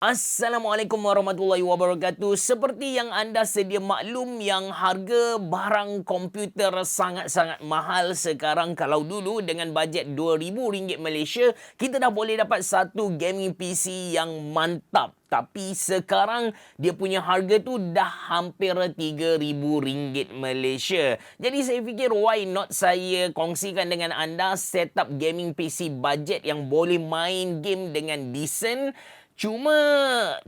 Assalamualaikum warahmatullahi wabarakatuh. Seperti yang anda sedia maklum yang harga barang komputer sangat-sangat mahal sekarang. Kalau dulu dengan bajet RM2,000 Malaysia, kita dah boleh dapat satu gaming PC yang mantap. Tapi sekarang dia punya harga tu dah hampir RM3,000 Malaysia. Jadi saya fikir why not saya kongsikan dengan anda setup gaming PC budget yang boleh main game dengan decent. Cuma,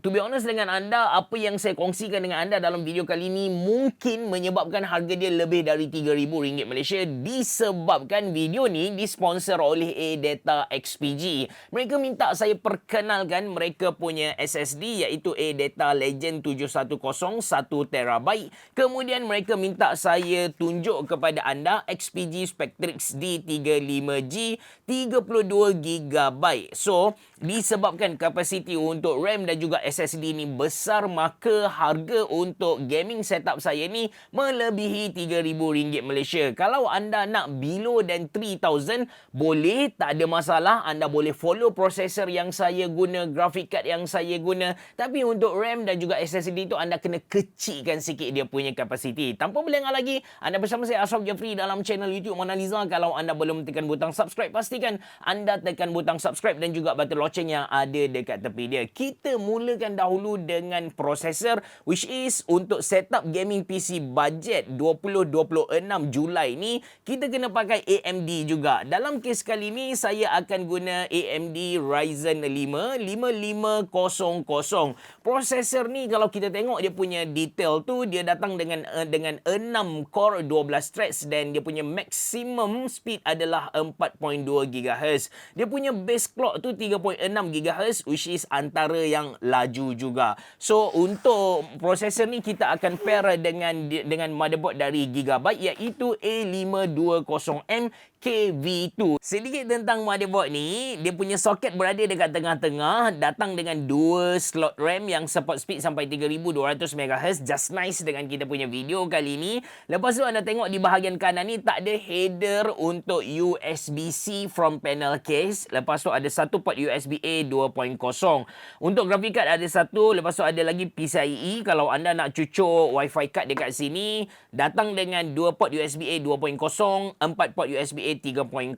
to be honest dengan anda, apa yang saya kongsikan dengan anda dalam video kali ini mungkin menyebabkan harga dia lebih dari RM3,000 Malaysia disebabkan video ni disponsor oleh A-Data XPG. Mereka minta saya perkenalkan mereka punya SSD iaitu A-Data Legend 710 1TB. Kemudian mereka minta saya tunjuk kepada anda XPG Spectrix D35G 32GB. So, disebabkan kapasiti untuk RAM dan juga SSD ni besar, maka harga untuk gaming setup saya ni melebihi RM3,000 Malaysia. Kalau anda nak below than 3,000, boleh, tak ada masalah. Anda boleh follow prosesor yang saya guna, graphic card yang saya guna. Tapi untuk RAM dan juga SSD tu anda kena kecilkan sikit dia punya kapasiti. Tanpa berlengah lagi, anda bersama saya Ashraf Jeffrey dalam channel YouTube Mona Lisa. Kalau anda belum tekan butang subscribe, pastikan anda tekan butang subscribe dan juga butang loceng yang ada dekat tepi dia. Kita mulakan dahulu dengan prosesor, which is untuk setup gaming PC budget 2026 Julai ni, kita kena pakai AMD juga. Dalam kes kali ni, saya akan guna AMD Ryzen 5 5500. Prosesor ni kalau kita tengok dia punya detail tu, dia datang dengan 6 core 12 threads dan dia punya maximum speed adalah 4.2 GHz. Dia punya base clock tu 3.6 GHz, which is antara yang laju juga. So untuk prosesor ni kita akan pair dengan motherboard dari Gigabyte iaitu A520M KV2. Sedikit tentang motherboard ni, dia punya soket berada dekat tengah-tengah, datang dengan 2 slot RAM yang support speed sampai 3200 MHz, just nice dengan kita punya video kali ni. Lepas tu anda tengok di bahagian kanan ni tak ada header untuk USB-C from panel case. Lepas tu ada satu port USB-A 2.0. Untuk graphic card ada satu, lepas tu ada lagi PCIe. Kalau anda nak cucuk Wi-Fi card dekat sini, datang dengan 2 port USB-A 2.0, 4 port USB-A 3.0,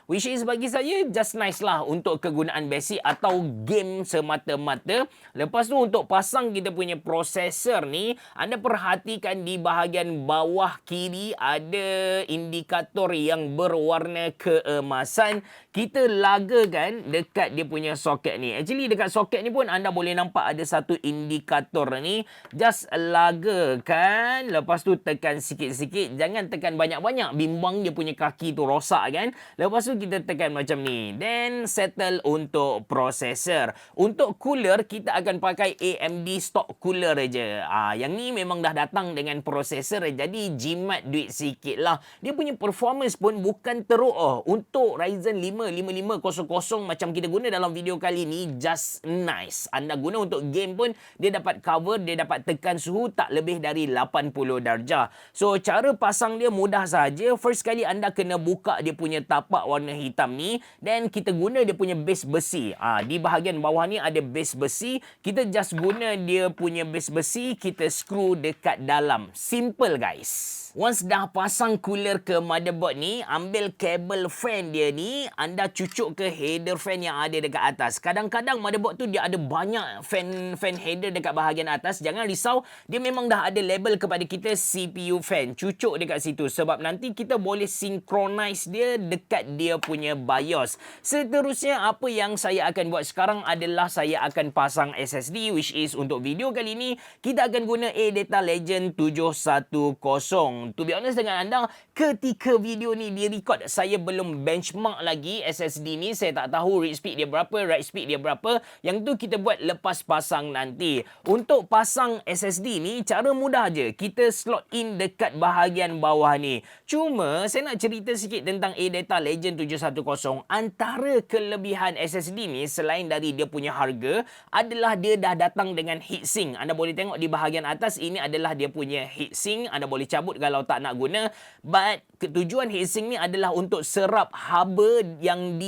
which is bagi saya just nice lah untuk kegunaan basic atau game semata-mata. Lepas tu untuk pasang kita punya prosesor ni, anda perhatikan di bahagian bawah kiri ada indikator yang berwarna keemasan. Kita lagakan dekat dia punya soket ni. Actually dekat soket ni pun anda boleh nampak ada satu indikator ni. Just lagakan, lepas tu tekan sikit-sikit. Jangan tekan banyak-banyak, bimbang dia punya kaki tu rosak kan. Lepas tu kita tekan macam ni. Then settle untuk prosesor. Untuk cooler kita akan pakai AMD stock cooler je. Yang ni memang dah datang dengan prosesor, jadi jimat duit sikit lah. Dia punya performance pun bukan teruk. Untuk Ryzen 5 5500 macam kita guna dalam video kali ni, just nice. Anda guna untuk game pun dia dapat cover, dia dapat tekan suhu tak lebih dari 80 darjah. So cara pasang dia mudah saja. First kali anda kena buka dia punya tapak warna hitam ni, dan kita guna dia punya base besi. Di bahagian bawah ni ada base besi. Kita just guna dia punya base besi, kita screw dekat dalam. Simple guys. Once dah pasang cooler ke motherboard ni, ambil kabel fan dia ni, anda cucuk ke header fan yang ada dekat atas. Kadang-kadang motherboard tu dia ada banyak fan header dekat bahagian atas. Jangan risau, dia memang dah ada label kepada kita CPU fan. Cucuk dekat situ sebab nanti kita boleh synchronize dia dekat dia punya BIOS. Seterusnya apa yang saya akan buat sekarang adalah saya akan pasang SSD, which is untuk video kali ni kita akan guna A-Data Legend 710. To be honest dengan anda, ketika video ni direcord, saya belum benchmark lagi SSD ni. Saya tak tahu read speed dia berapa, write speed dia berapa. Yang tu kita buat lepas pasang nanti. Untuk pasang SSD ni, cara mudah je. Kita slot in dekat bahagian bawah ni. Cuma, saya nak cerita sikit tentang A-Data Legend 710. Antara kelebihan SSD ni, selain dari dia punya harga, adalah dia dah datang dengan heatsink. Anda boleh tengok di bahagian atas, ini adalah dia punya heatsink. Anda boleh cabut kalau tak nak guna. But tujuan heatsink ni adalah untuk serap haba yang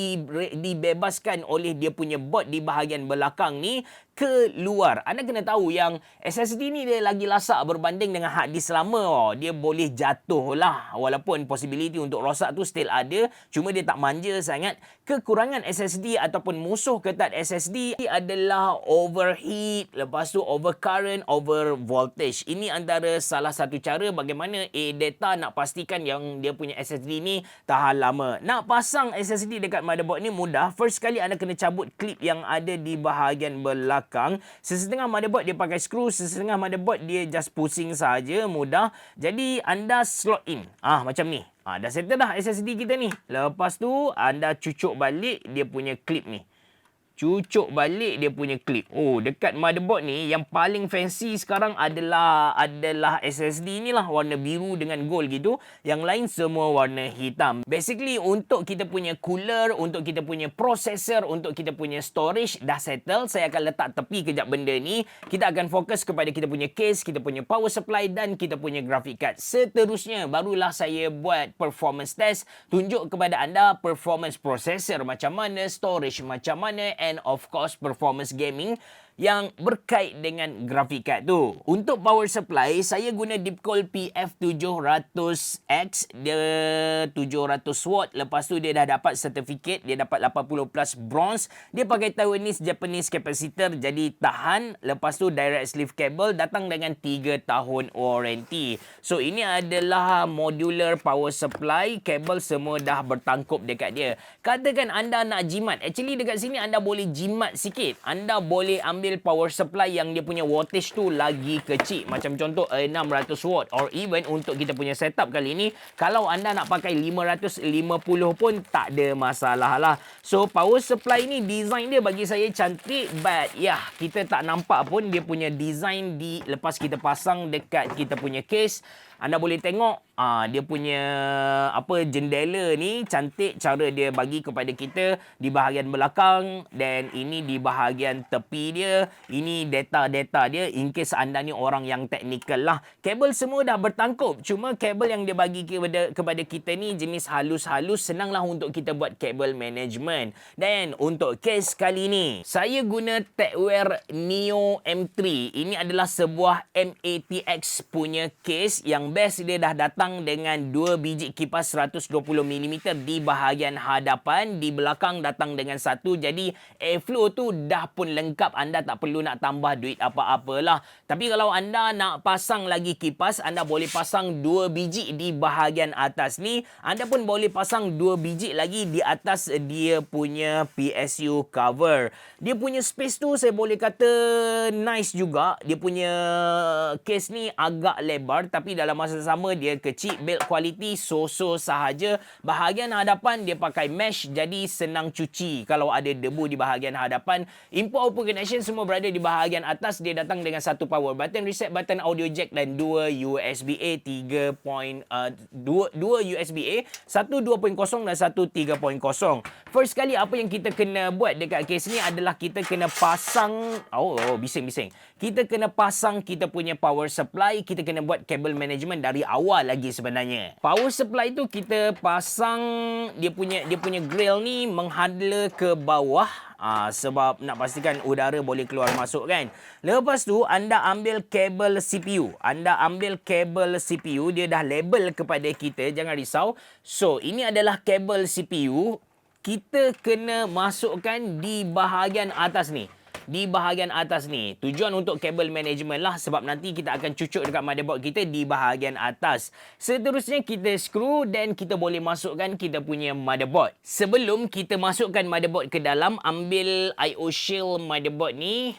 dibebaskan oleh dia punya board di bahagian belakang ni. keluar. Anda kena tahu yang SSD ni dia lagi lasak berbanding dengan hard disk lama. Dia boleh jatuh lah. Walaupun possibility untuk rosak tu still ada. Cuma dia tak manja sangat. Kekurangan SSD ataupun musuh ketat SSD adalah overheat, lepas tu overcurrent, over voltage. Ini antara salah satu cara bagaimana data nak pastikan yang dia punya SSD ni tahan lama. Nak pasang SSD dekat motherboard ni mudah. First kali anda kena cabut klip yang ada di bahagian belakang. Sesetengah motherboard dia pakai skru, sesetengah motherboard dia just pusing saja, mudah. Jadi anda slot in. Macam ni. Dah settle dah SSD kita ni. Lepas tu anda cucuk balik dia punya klip ni. Cucuk balik dia punya klip. Dekat motherboard ni yang paling fancy sekarang adalah SSD ni lah, warna biru dengan gold gitu. Yang lain semua warna hitam. Basically untuk kita punya cooler, untuk kita punya processor, untuk kita punya storage dah settle. Saya akan letak tepi kejap benda ni. Kita akan fokus kepada kita punya case, kita punya power supply dan kita punya graphic card. Seterusnya barulah saya buat performance test, tunjuk kepada anda performance processor macam mana, storage macam mana, and of course performance gaming yang berkait dengan graphic card tu. Untuk power supply, saya guna Deepcool PF700X. Dia 700 watt. Lepas tu dia dah dapat sertifikat. Dia dapat 80 plus bronze. Dia pakai Taiwanese Japanese capacitor, jadi tahan. Lepas tu direct sleeve cable datang dengan 3 tahun warranty. So ini adalah modular power supply. Kabel semua dah bertangkup dekat dia. Katakan anda nak jimat. Actually dekat sini anda boleh jimat sikit. Anda boleh ambil power supply yang dia punya wattage tu lagi kecil. Macam contoh 600 watt. Or even untuk kita punya setup kali ni, kalau anda nak pakai 550 pun tak ada masalah lah. So power supply ni design dia bagi saya cantik. But kita tak nampak pun dia punya design lepas kita pasang dekat kita punya case. Anda boleh tengok dia punya jendela ni cantik cara dia bagi kepada kita di bahagian belakang, dan ini di bahagian tepi dia. Ini data-data dia in case anda ni orang yang teknikal lah. Kabel semua dah bertangkup. Cuma kabel yang dia bagi kepada kita ni jenis halus-halus, senanglah untuk kita buat kabel management. Dan untuk case kali ni, saya guna Techwear Neo M3. Ini adalah sebuah MATX punya case yang best, dia dah datang dengan 2 biji kipas 120mm di bahagian hadapan. Di belakang datang dengan 1. Jadi airflow tu dah pun lengkap. Anda tak perlu nak tambah duit apa-apalah. Tapi kalau anda nak pasang lagi kipas, anda boleh pasang 2 biji di bahagian atas ni. Anda pun boleh pasang 2 biji lagi di atas dia punya PSU cover. Dia punya space tu saya boleh kata nice juga. Dia punya case ni agak lebar tapi dalam masa sama dia kecil. Build quality so-so sahaja. Bahagian hadapan dia pakai mesh, jadi senang cuci kalau ada debu di bahagian hadapan. Input output connection semua berada di bahagian atas. Dia datang dengan satu power button, reset button, audio jack dan 2 USB-A 2 USB-A, satu 2.0 dan satu 3.0. First kali apa yang kita kena buat dekat case ni adalah kita kena pasang bising-bising. Kita kena pasang kita punya power supply. Kita kena buat cable management dari awal lagi sebenarnya. Power supply tu kita pasang dia punya grill ni menghadla ke bawah. Sebab nak pastikan udara boleh keluar masuk kan. Lepas tu anda ambil kabel CPU. Dia dah label kepada kita, jangan risau. So ini adalah kabel CPU. Kita kena masukkan di bahagian atas ni. Tujuan untuk kabel management lah, sebab nanti kita akan cucuk dekat motherboard kita di bahagian atas. Seterusnya kita screw dan kita boleh masukkan kita punya motherboard. Sebelum kita masukkan motherboard ke dalam, ambil IO shield motherboard ni,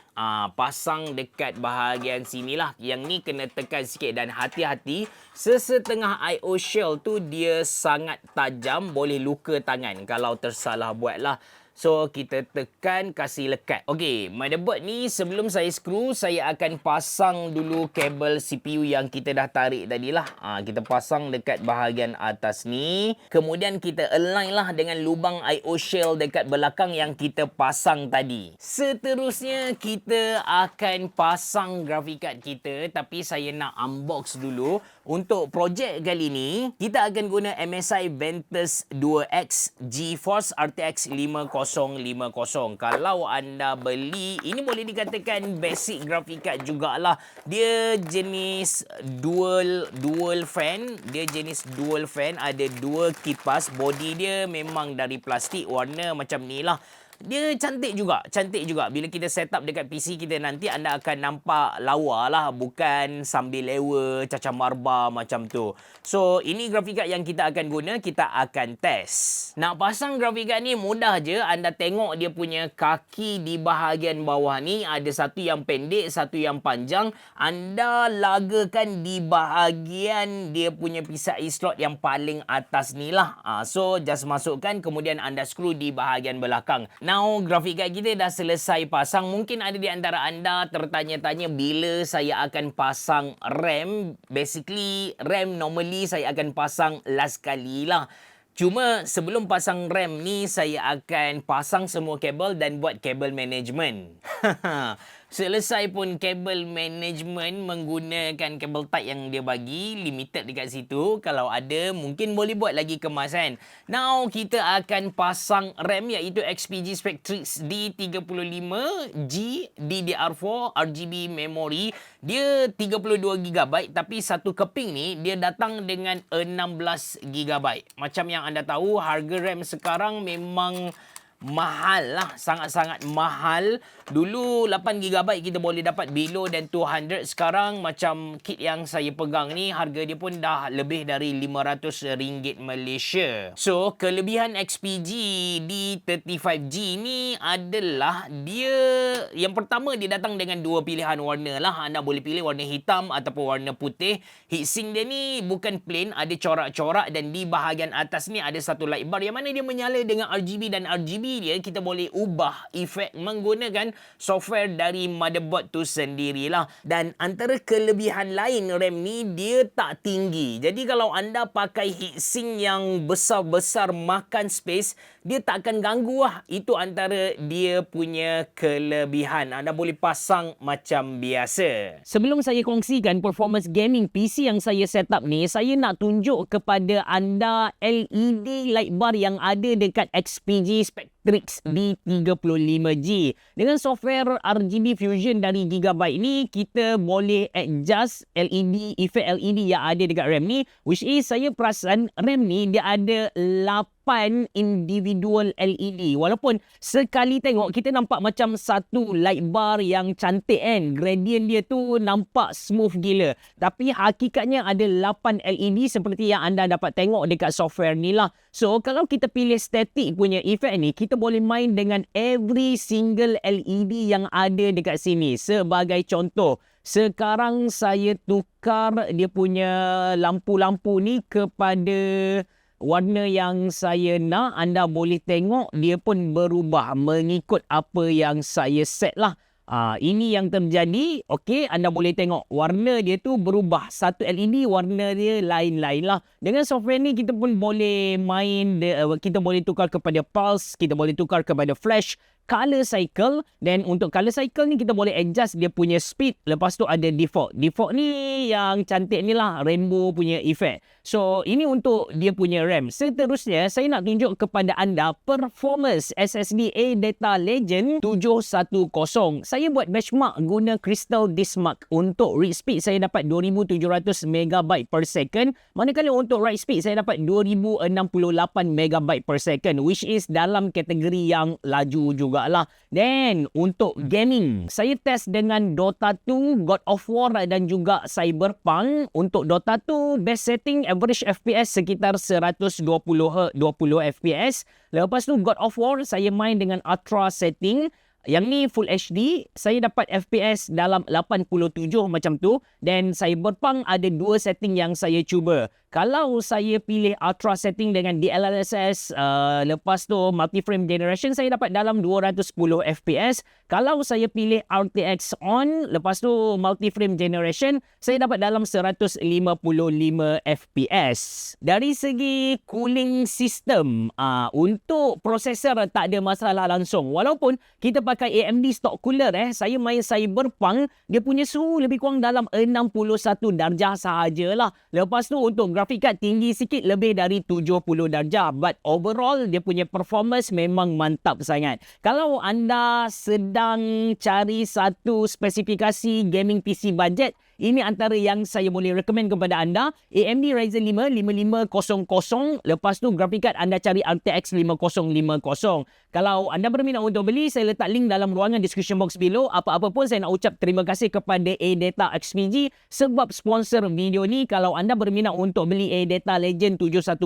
pasang dekat bahagian sini lah. Yang ni kena tekan sikit dan hati-hati. Sesetengah IO shield tu dia sangat tajam, boleh luka tangan kalau tersalah buat lah. So, kita tekan, kasih lekat. Okey, motherboard ni sebelum saya screw, saya akan pasang dulu kabel CPU yang kita dah tarik tadi lah. Kita pasang dekat bahagian atas ni. Kemudian kita align lah dengan lubang IO shield dekat belakang yang kita pasang tadi. Seterusnya, kita akan pasang graphic card kita. Tapi saya nak unbox dulu. Untuk projek kali ni, kita akan guna MSI Ventus 2X GeForce RTX 5050. Kalau anda beli, ini boleh dikatakan basic graphic card jugalah. Dia jenis dual fan. Dia jenis dual fan. Ada dua kipas. Body dia memang dari plastik. Warna macam ni lah. Dia cantik juga. Bila kita set up dekat PC kita nanti, anda akan nampak lawa lah. Bukan sambil lewa, cacam marba macam tu. So, ini graphic card yang kita akan guna. Kita akan test. Nak pasang graphic card ni mudah je. Anda tengok dia punya kaki di bahagian bawah ni. Ada satu yang pendek, satu yang panjang. Anda lagakan di bahagian dia punya PCI slot yang paling atas ni lah. So, just masukkan. Kemudian anda screw di bahagian belakang. Now, graphic card kita dah selesai pasang. Mungkin ada di antara anda tertanya-tanya bila saya akan pasang RAM. Basically, RAM normally saya akan pasang last kali lah. Cuma sebelum pasang RAM ni, saya akan pasang semua kabel dan buat kabel management. Selesai pun kabel management menggunakan kabel type yang dia bagi, limited dekat situ. Kalau ada, mungkin boleh buat lagi kemasan. Now, kita akan pasang RAM iaitu XPG Spectrix D35G DDR4 RGB memory. Dia 32GB, tapi satu keping ni dia datang dengan 16GB. Macam yang anda tahu, harga RAM sekarang memang mahal lah, sangat-sangat mahal. Dulu 8GB kita boleh dapat below dan 200. Sekarang macam kit yang saya pegang ni, harga dia pun dah lebih dari RM500 Malaysia. So, kelebihan XPG D35G ni adalah dia, yang pertama dia datang dengan dua pilihan warna lah. Anda boleh pilih warna hitam ataupun warna putih. Heatsink dia ni bukan plain, ada corak-corak, dan di bahagian atas ni ada satu light bar yang mana dia menyala dengan RGB, dan RGB dia kita boleh ubah efek menggunakan software dari motherboard tu sendirilah. Dan antara kelebihan lain RAM ni, dia tak tinggi. Jadi kalau anda pakai heatsink yang besar-besar makan space, dia tak akan ganggu lah. Itu antara dia punya kelebihan. Anda boleh pasang macam biasa. Sebelum saya kongsikan performance gaming PC yang saya set up ni, saya nak tunjuk kepada anda LED light bar yang ada dekat XPG Spectrix D35G. Dengan software RGB Fusion dari Gigabyte ni, kita boleh adjust LED, efek LED yang ada dekat RAM ni, which is saya perasan RAM ni dia ada 8 individual LED. Walaupun sekali tengok kita nampak macam satu light bar yang cantik kan, gradient dia tu nampak smooth gila. Tapi hakikatnya ada 8 LED seperti yang anda dapat tengok dekat software ni lah. So, kalau kita pilih static punya efek ni, kita boleh main dengan every single LED yang ada dekat sini. Sebagai contoh, sekarang saya tukar dia punya lampu-lampu ni kepada warna yang saya nak. Anda boleh tengok dia pun berubah mengikut apa yang saya set lah. Ini yang terjadi. Okey, anda boleh tengok warna dia tu berubah. Satu LED warna dia lain-lain lah. Dengan software ni kita pun boleh main, kita boleh tukar kepada pulse, kita boleh tukar kepada flash, color cycle. Dan untuk color cycle ni kita boleh adjust dia punya speed. Lepas tu ada default. Default ni yang cantik ni lah, rainbow punya effect. So, ini untuk dia punya RAM. Seterusnya, saya nak tunjuk kepada anda performance SSD Adata Legend 710. Saya buat benchmark guna Crystal Diskmark. Untuk read speed saya dapat 2700 MB per second. Manakala untuk write speed saya dapat 2068 MB per second, which is dalam kategori yang laju jugalah. Dan untuk gaming, saya test dengan Dota 2, God of War dan juga Cyberpunk. Untuk Dota 2, best setting average FPS sekitar 120 FPS. Lepas tu God of War saya main dengan Ultra setting. Yang ni Full HD, saya dapat FPS dalam 87 macam tu. Dan Cyberpunk ada dua setting yang saya cuba. Kalau saya pilih ultra setting dengan DLSS, lepas tu multi-frame generation, saya dapat dalam 210 FPS. Kalau saya pilih RTX on, lepas tu multi-frame generation, saya dapat dalam 155 FPS. Dari segi cooling system, untuk prosesor tak ada masalah langsung. Walaupun kita pakai AMD stock cooler, saya main Cyberpunk, dia punya suhu lebih kurang dalam 61 darjah sahajalah. Lepas tu untuk grafik card tinggi sikit, lebih dari 70 darjah. But overall, dia punya performance memang mantap sangat. Kalau anda sedang cari satu spesifikasi gaming PC budget, ini antara yang saya boleh recommend kepada anda. AMD Ryzen 5 5500. Lepas tu grafik card anda cari RTX 5050. Kalau anda berminat untuk beli, saya letak link dalam ruangan description box below. Apa-apa pun saya nak ucap terima kasih kepada ADATA XPG sebab sponsor video ni. Kalau anda berminat untuk beli ADATA Legend 710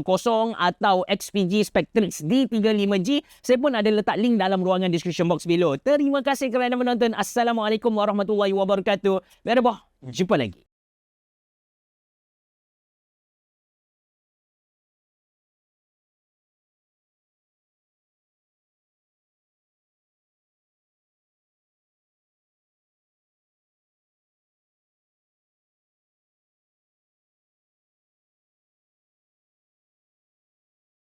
atau XPG Spectrix D35G, saya pun ada letak link dalam ruangan description box below. Terima kasih kerana menonton. Assalamualaikum warahmatullahi wabarakatuh. Jumpa lagi.